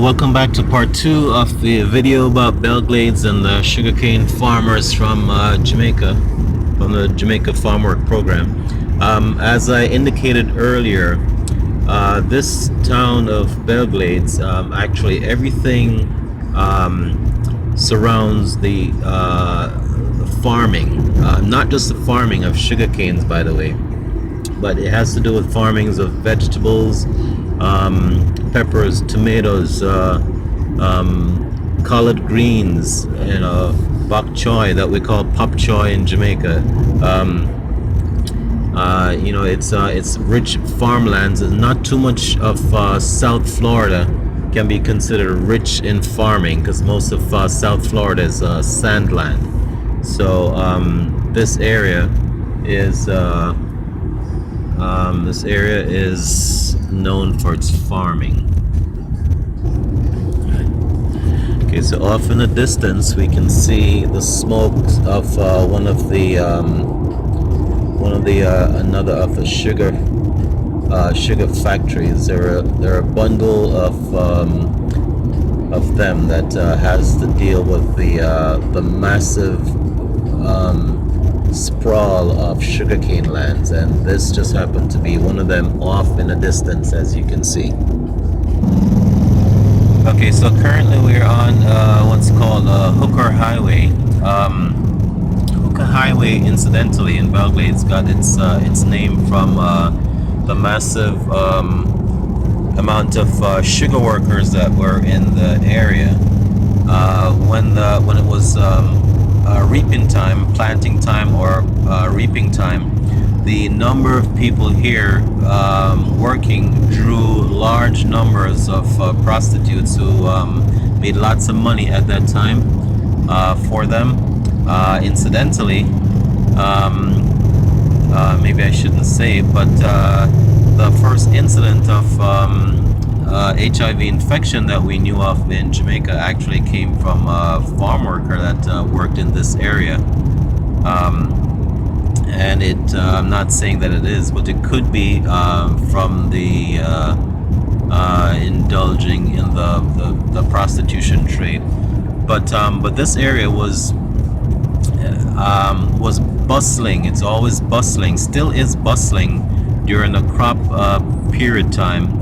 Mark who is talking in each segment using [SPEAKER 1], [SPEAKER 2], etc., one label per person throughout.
[SPEAKER 1] Welcome back to part 2 of the video about Belle Glades and the sugarcane farmers from Jamaica, from the Jamaica Farm Work Program. As I indicated earlier, this town of Belle Glades, actually everything surrounds the farming, not just the farming of sugarcanes, by the way, but it has to do with farmings of vegetables, peppers, tomatoes, collard greens, bok choy that we call pop choy in Jamaica. It's rich farmlands. Not too much of South Florida can be considered rich in farming because most of South Florida is sandland. So this area is known for its farming. Okay, so off in the distance we can see the smoke of another of the sugar factories. There are a bundle of them that has to deal with the massive sprawl of sugarcane lands, and this just happened to be one of them off in the distance, as you can see. Okay, so currently we're on what's called Hooker Highway. Hooker Highway, incidentally, in Belle Glades got its name from the massive amount of sugar workers that were in the area when it was reaping time, planting time, or reaping time. The number of people here working drew large numbers of prostitutes who made lots of money at that time for them. Incidentally, maybe I shouldn't say, but the first incident of HIV infection that we knew of in Jamaica actually came from a farm worker that worked in this area. And I'm not saying that it is, but it could be from the indulging in the prostitution trade. But this area was bustling. It's always bustling, still is bustling during the crop period time.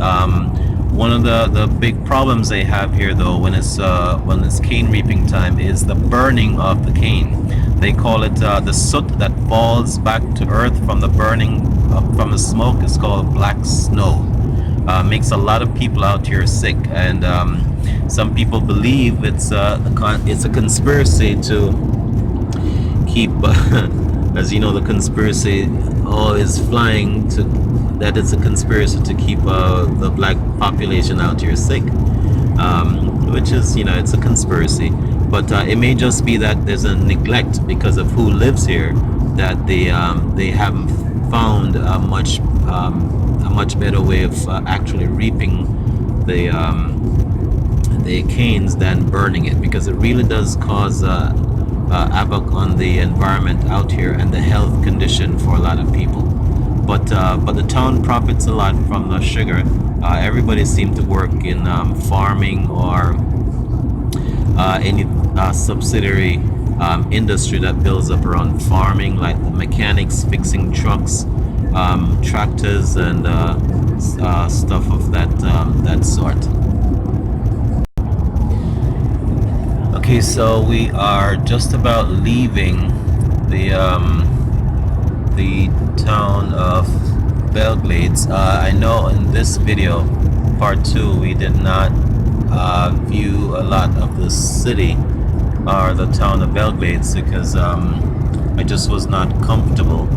[SPEAKER 1] One of the big problems they have here, though, when it's cane reaping time, is the burning of the cane. They call it the soot that falls back to earth from the burning, from the smoke. It's called black snow. Makes a lot of people out here sick, and some people believe it's a conspiracy to keep, as you know, the conspiracy is flying to. That it's a conspiracy to keep the black population out here sick, which is, it's a conspiracy. But it may just be that there's a neglect because of who lives here, that they haven't found a much better way of actually reaping the canes than burning it, because it really does cause havoc on the environment out here and the health condition for a lot of people. But the town profits a lot from the sugar. Everybody seems to work in farming or any subsidiary industry that builds up around farming, like the mechanics fixing trucks, tractors, and stuff of that sort. Okay, so we are just about leaving the town of Belle Glades. I know in this video, part 2, we did not view a lot of the city or the town of Belle Glades because I just was not comfortable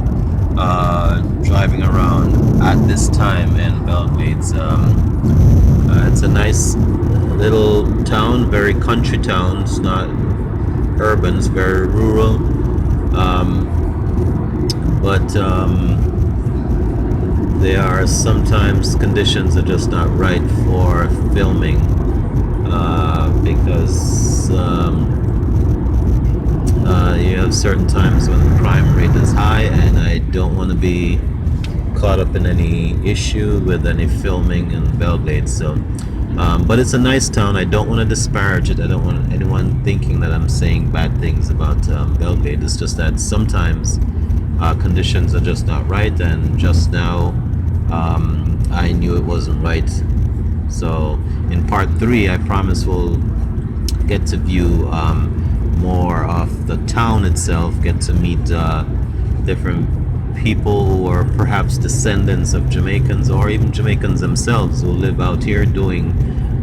[SPEAKER 1] driving around at this time in Belle Glades. It's a nice little town, very country town. It's not urban, it's very rural. But there are sometimes conditions are just not right for filming because you have certain times when the crime rate is high, and I don't want to be caught up in any issue with any filming in Belle Glade. So But it's a nice town. I don't want to disparage it. I don't want anyone thinking that I'm saying bad things about Belle Glade. It's just that sometimes conditions are just not right, and just now I knew it wasn't right. So in part three, I promise we'll get to view more of the town itself, get to meet different people who are perhaps descendants of Jamaicans or even Jamaicans themselves who live out here doing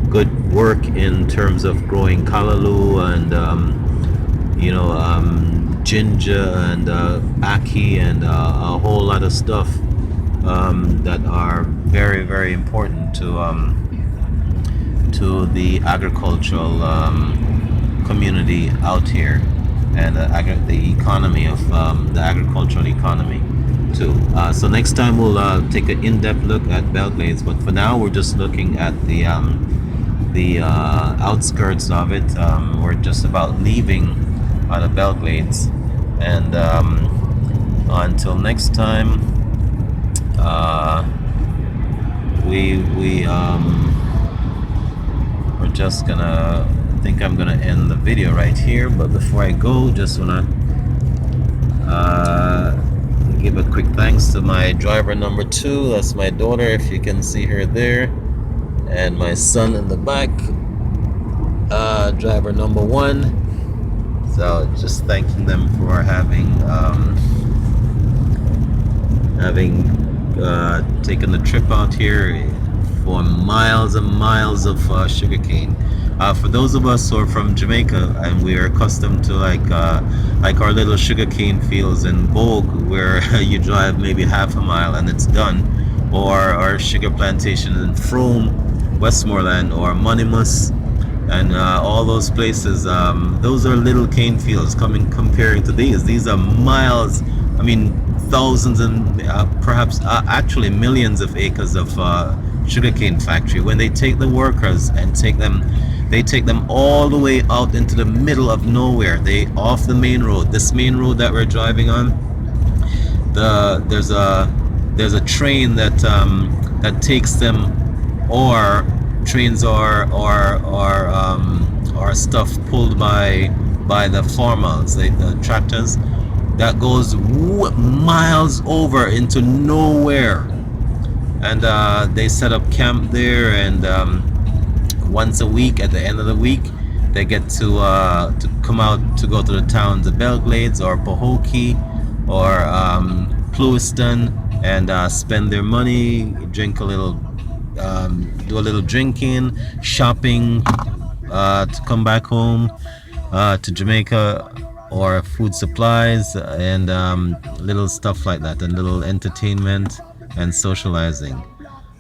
[SPEAKER 1] good work in terms of growing callaloo and ginger and ackee and a whole lot of stuff that are very, very important to the agricultural community out here, and the economy of the agricultural economy too. So next time we'll take an in-depth look at Belle Glades, but for now we're just looking at the outskirts of it. We're just about leaving out of Belle Glades, and until next time, we're just gonna. I think I'm gonna end the video right here. But before I go, just wanna give a quick thanks to my driver number 2. That's my daughter, if you can see her there, and my son in the back, driver number 1. So just thanking them for having taken the trip out here for miles and miles of sugarcane. For those of us who are from Jamaica, and we are accustomed to like our little sugarcane fields in Bogue, where you drive maybe half a mile and it's done, or our sugar plantation in Frome, Westmoreland, or Monimus, and all those places. Those are little cane fields comparing to these. These are miles. I mean, thousands and perhaps actually millions of acres of sugarcane factory. When they take the workers and they take them all the way out into the middle of nowhere. They off the main road. This main road that we're driving on. There's a train that takes them, or trains or stuff pulled by the farmers, the tractors, that goes miles over into nowhere, and they set up camp there, and once a week, at the end of the week, they get to come out to go to the towns of Belle Glades or Pahokee or Pluiston, and spend their money, drink a little, do a little drinking, shopping, to come back home to Jamaica, or food supplies, and little stuff like that, and little entertainment and socializing.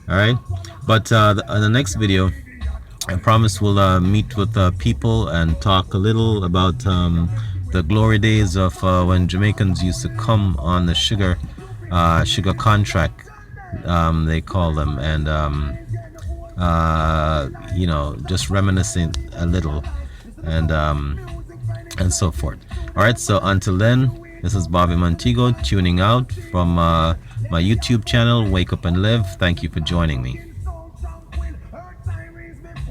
[SPEAKER 1] All right, but in the next video, I promise we'll meet with people and talk a little about the glory days of when Jamaicans used to come on the sugar contract, they call them, and just reminiscing a little, and so forth. All right, so until then, this is Bobby Montego tuning out from my YouTube channel, Wake Up and Live. Thank you for joining me.